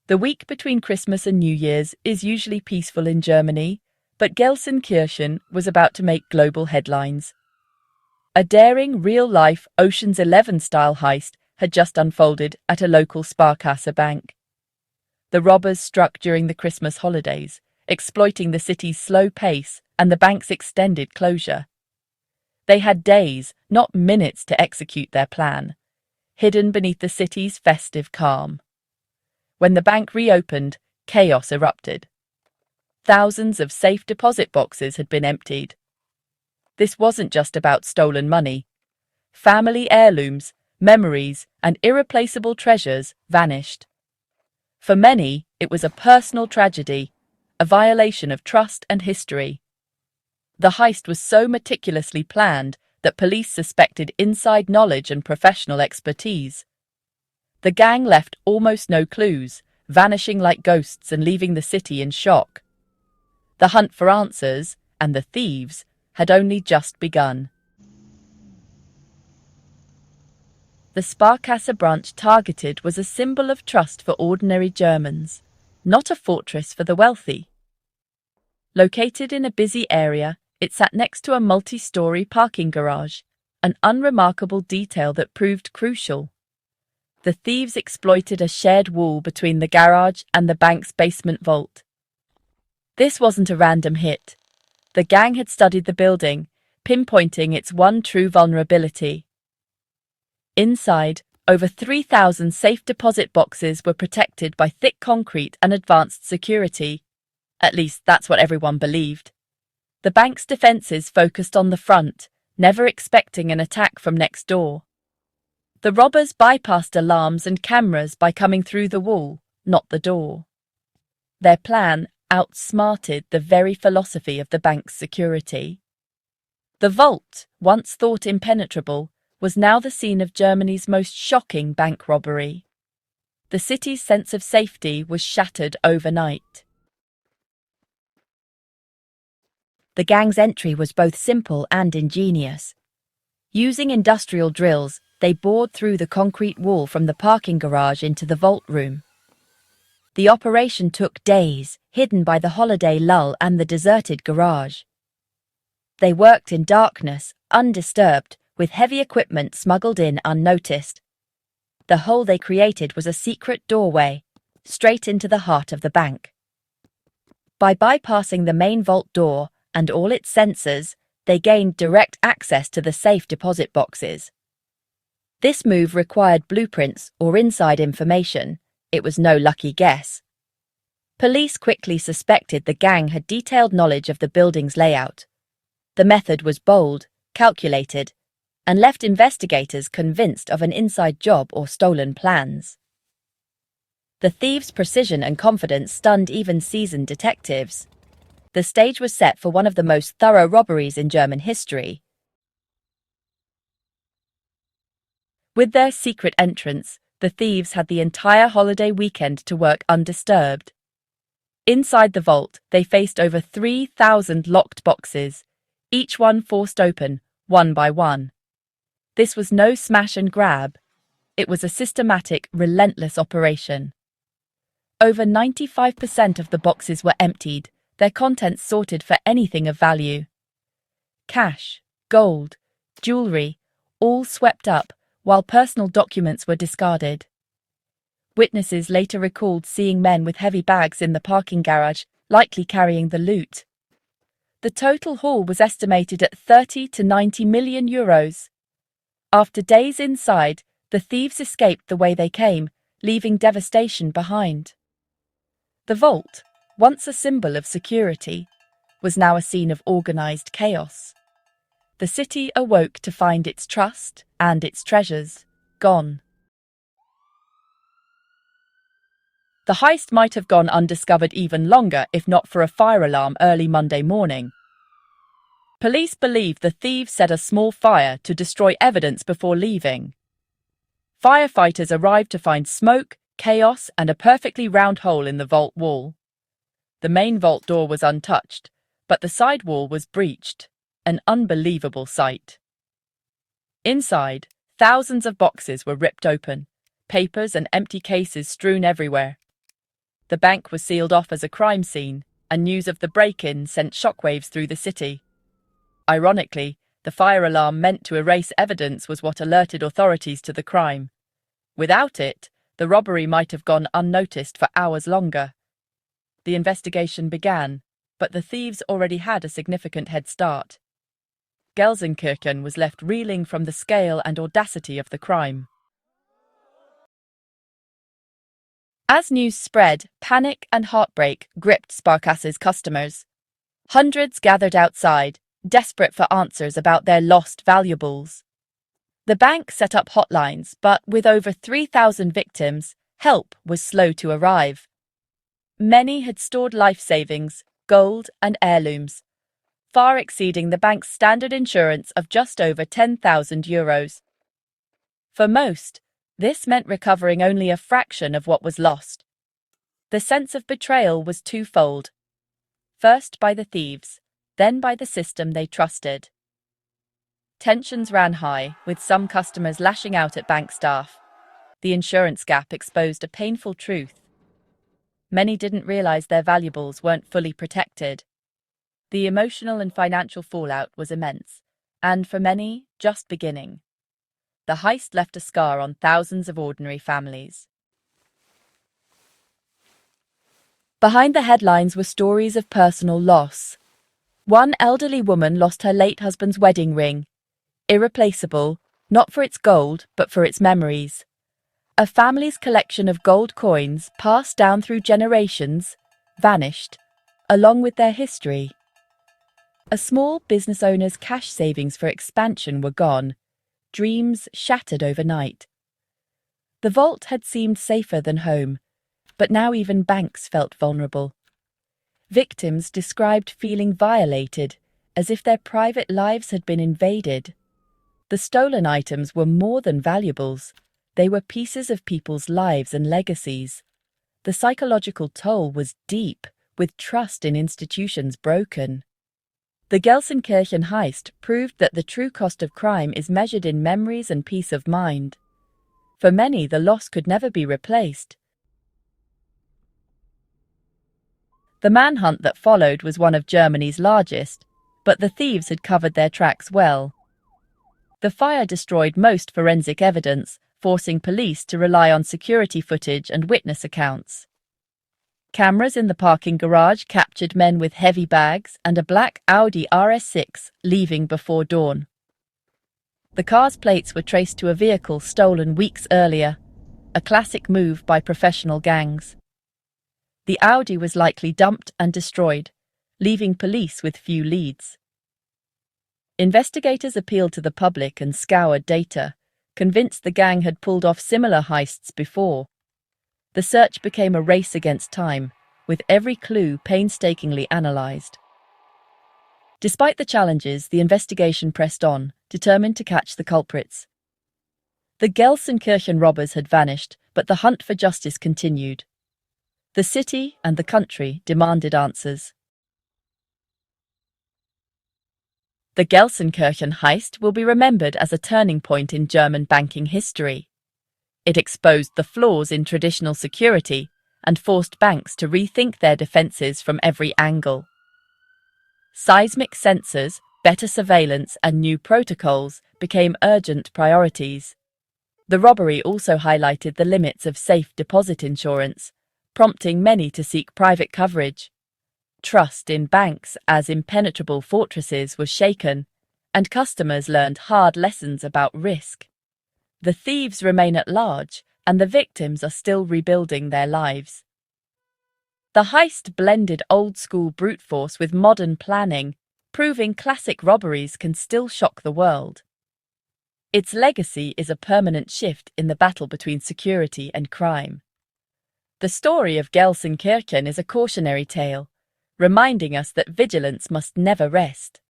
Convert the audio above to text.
The week between Christmas and New Year's is usually peaceful in Germany, but Gelsenkirchen was about to make global headlines. A daring, real-life Ocean's 11-style heist had just unfolded at a local Sparkasse bank. The robbers struck during the Christmas holidays, exploiting the city's slow pace and the bank's extended closure. They had days, not minutes, to execute their plan, hidden beneath the city's festive calm. When the bank reopened, chaos erupted. Thousands of safe deposit boxes had been emptied. This wasn't just about stolen money. Family heirlooms, memories, and irreplaceable treasures vanished. For many, it was a personal tragedy, a violation of trust and history. The heist was so meticulously planned that police suspected inside knowledge and professional expertise. The gang left almost no clues, vanishing like ghosts and leaving the city in shock. The hunt for answers, and the thieves, had only just begun. The Sparkasse branch targeted was a symbol of trust for ordinary Germans, not a fortress for the wealthy. Located in a busy area, it sat next to a multi-story parking garage, an unremarkable detail that proved crucial. The thieves exploited a shared wall between the garage and the bank's basement vault. This wasn't a random hit. The gang had studied the building, pinpointing its one true vulnerability. Inside, over 3,000 safe deposit boxes were protected by thick concrete and advanced security. At least that's what everyone believed. The bank's defenses focused on the front, never expecting an attack from next door. The robbers bypassed alarms and cameras by coming through the wall, not the door. Their plan outsmarted the very philosophy of the bank's security. The vault, once thought impenetrable, was now the scene of Germany's most shocking bank robbery. The city's sense of safety was shattered overnight. The gang's entry was both simple and ingenious. Using industrial drills, they bored through the concrete wall from the parking garage into the vault room. The operation took days, hidden by the holiday lull and the deserted garage. They worked in darkness, undisturbed, with heavy equipment smuggled in unnoticed. The hole they created was a secret doorway, straight into the heart of the bank. By bypassing the main vault door and all its sensors, they gained direct access to the safe deposit boxes. This move required blueprints or inside information. It was no lucky guess. Police quickly suspected the gang had detailed knowledge of the building's layout. The method was bold, calculated, and left investigators convinced of an inside job or stolen plans. The thieves' precision and confidence stunned even seasoned detectives. The stage was set for one of the most thorough robberies in German history. With their secret entrance, the thieves had the entire holiday weekend to work undisturbed. Inside the vault, they faced over 3,000 locked boxes, each one forced open, one by one. This was no smash and grab. It was a systematic, relentless operation. Over 95% of the boxes were emptied, their contents sorted for anything of value. Cash, gold, jewellery, all swept up, while personal documents were discarded. Witnesses later recalled seeing men with heavy bags in the parking garage, likely carrying the loot. The total haul was estimated at 30 to 90 million euros. After days inside, the thieves escaped the way they came, leaving devastation behind. The vault, once a symbol of security, was now a scene of organized chaos. The city awoke to find its trust and its treasures gone. The heist might have gone undiscovered even longer if not for a fire alarm early Monday morning. Police believe the thieves set a small fire to destroy evidence before leaving. Firefighters arrived to find smoke, chaos, and a perfectly round hole in the vault wall. The main vault door was untouched, but the side wall was breached. An unbelievable sight. Inside, thousands of boxes were ripped open, papers and empty cases strewn everywhere. The bank was sealed off as a crime scene, and news of the break-in sent shockwaves through the city. Ironically, the fire alarm meant to erase evidence was what alerted authorities to the crime. Without it, the robbery might have gone unnoticed for hours longer. The investigation began, but the thieves already had a significant head start. Gelsenkirchen was left reeling from the scale and audacity of the crime. As news spread, panic and heartbreak gripped Sparkasse's customers. Hundreds gathered outside, desperate for answers about their lost valuables. The bank set up hotlines, but with over 3,000 victims, help was slow to arrive. Many had stored life savings, gold, and heirlooms, far exceeding the bank's standard insurance of just over €10,000. For most, this meant recovering only a fraction of what was lost. The sense of betrayal was twofold. First by the thieves, then by the system they trusted. Tensions ran high, with some customers lashing out at bank staff. The insurance gap exposed a painful truth. Many didn't realize their valuables weren't fully protected. The emotional and financial fallout was immense, and for many, just beginning. The heist left a scar on thousands of ordinary families. Behind the headlines were stories of personal loss. One elderly woman lost her late husband's wedding ring. Irreplaceable, not for its gold, but for its memories. A family's collection of gold coins, passed down through generations, vanished, along with their history. A small business owner's cash savings for expansion were gone, dreams shattered overnight. The vault had seemed safer than home, but now even banks felt vulnerable. Victims described feeling violated, as if their private lives had been invaded. The stolen items were more than valuables. They were pieces of people's lives and legacies. The psychological toll was deep, with trust in institutions broken. The Gelsenkirchen heist proved that the true cost of crime is measured in memories and peace of mind. For many, the loss could never be replaced. The manhunt that followed was one of Germany's largest, but the thieves had covered their tracks well. The fire destroyed most forensic evidence, forcing police to rely on security footage and witness accounts. Cameras in the parking garage captured men with heavy bags and a black Audi RS6 leaving before dawn. The car's plates were traced to a vehicle stolen weeks earlier, a classic move by professional gangs. The Audi was likely dumped and destroyed, leaving police with few leads. Investigators appealed to the public and scoured data, convinced the gang had pulled off similar heists before. The search became a race against time, with every clue painstakingly analysed. Despite the challenges, the investigation pressed on, determined to catch the culprits. The Gelsenkirchen robbers had vanished, but the hunt for justice continued. The city and the country demanded answers. The Gelsenkirchen heist will be remembered as a turning point in German banking history. It exposed the flaws in traditional security and forced banks to rethink their defences from every angle. Seismic sensors, better surveillance, and new protocols became urgent priorities. The robbery also highlighted the limits of safe deposit insurance, prompting many to seek private coverage. Trust in banks as impenetrable fortresses was shaken, and customers learned hard lessons about risk. The thieves remain at large, and the victims are still rebuilding their lives. The heist blended old-school brute force with modern planning, proving classic robberies can still shock the world. Its legacy is a permanent shift in the battle between security and crime. The story of Gelsenkirchen is a cautionary tale, reminding us that vigilance must never rest.